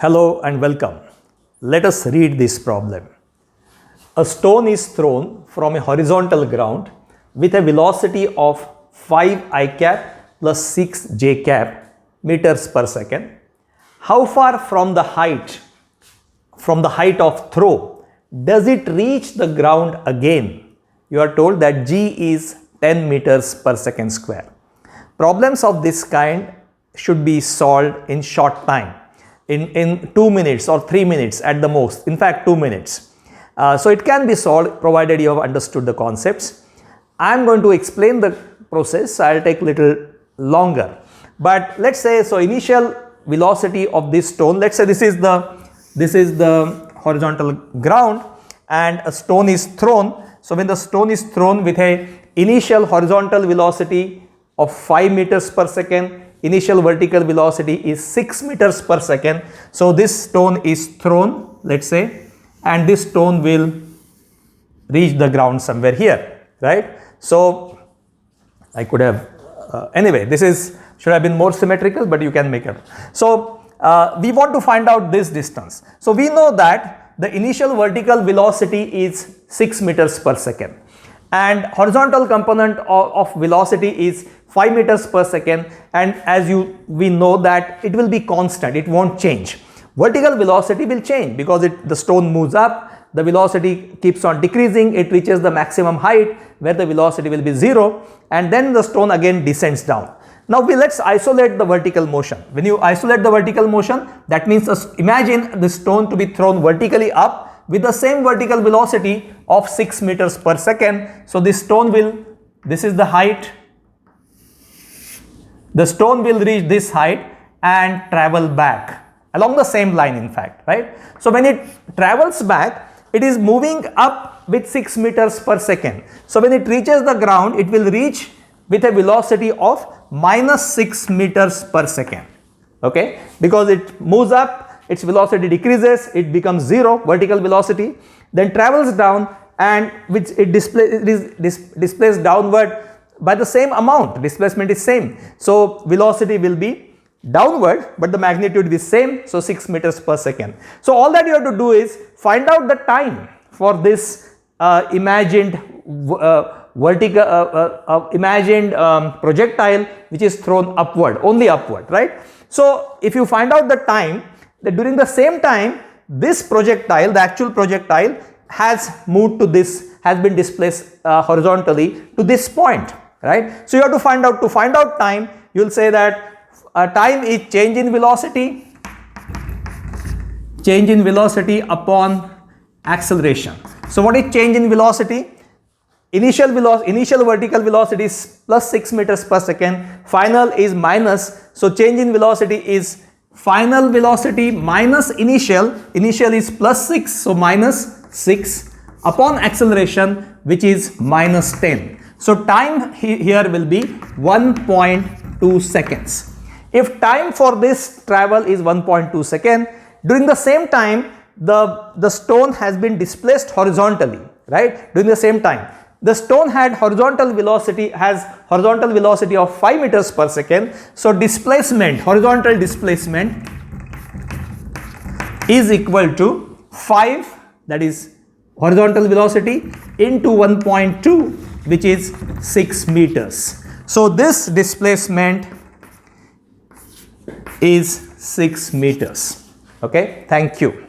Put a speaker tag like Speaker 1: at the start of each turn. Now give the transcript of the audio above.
Speaker 1: Hello and welcome. Let us read this problem. A stone is thrown from a horizontal ground with a velocity of 5 I cap plus 6 j cap meters per second. How far from the height of throw does it reach the ground again? You are told that g is 10 meters per second square. Problems of this kind should be solved in short time. In 2 minutes or 3 minutes at the most, in fact 2 minutes. So it can be solved provided you have understood the concepts. I am going to explain the process, so I will take little longer. But let's say, so initial velocity of this stone, let's say this is the horizontal ground and a stone is thrown. So when the stone is thrown with a initial horizontal velocity of 5 meters per second, initial vertical velocity is 6 meters per second. So this stone is thrown, let's say, and this stone will reach the ground somewhere here, right? So I could have, anyway, should have been more symmetrical, but you can make it. So we want to find out this distance. So we know that the initial vertical velocity is 6 meters per second. And horizontal component of velocity is 5 meters per second, and as we know that it will be constant, it won't change. Vertical velocity will change because the stone moves up, the velocity keeps on decreasing, it reaches the maximum height where the velocity will be 0, and then the stone again descends down. Now let's isolate the vertical motion. When you isolate the vertical motion, that means imagine the stone to be thrown vertically up with the same vertical velocity of 6 meters per second. So this stone this is the height. The stone will reach this height and travel back along the same line, in fact, right? So when it travels back, it is moving up with 6 meters per second. So when it reaches the ground, it will reach with a velocity of minus 6 meters per second, okay? Because it moves up, its velocity decreases, it becomes 0 vertical velocity, then travels down, and which it displays downward by the same amount. Displacement is same, so velocity will be downward, but the magnitude is same, so 6 meters per second. So all that you have to do is find out the time for this imagined projectile which is thrown upward, only upward, right? So if you find out the time, that during the same time this projectile, the actual projectile, has moved to this, has been displaced horizontally to this point, right? So you have to find out time. You will say that time is change in velocity upon acceleration. So what is change in velocity? Initial vertical velocity is plus 6 meters per second, final is minus, so change in velocity is final velocity minus initial is plus 6, so minus 6 upon acceleration, which is minus 10. So time here will be 1.2 seconds. If time for this travel is 1.2 seconds, during the same time the stone has been displaced horizontally, right? During the same time the stone had horizontal velocity of 5 meters per second. So horizontal displacement is equal to 5, that is horizontal velocity, into 1.2, which is 6 meters. So this displacement is 6 meters. Okay, thank you.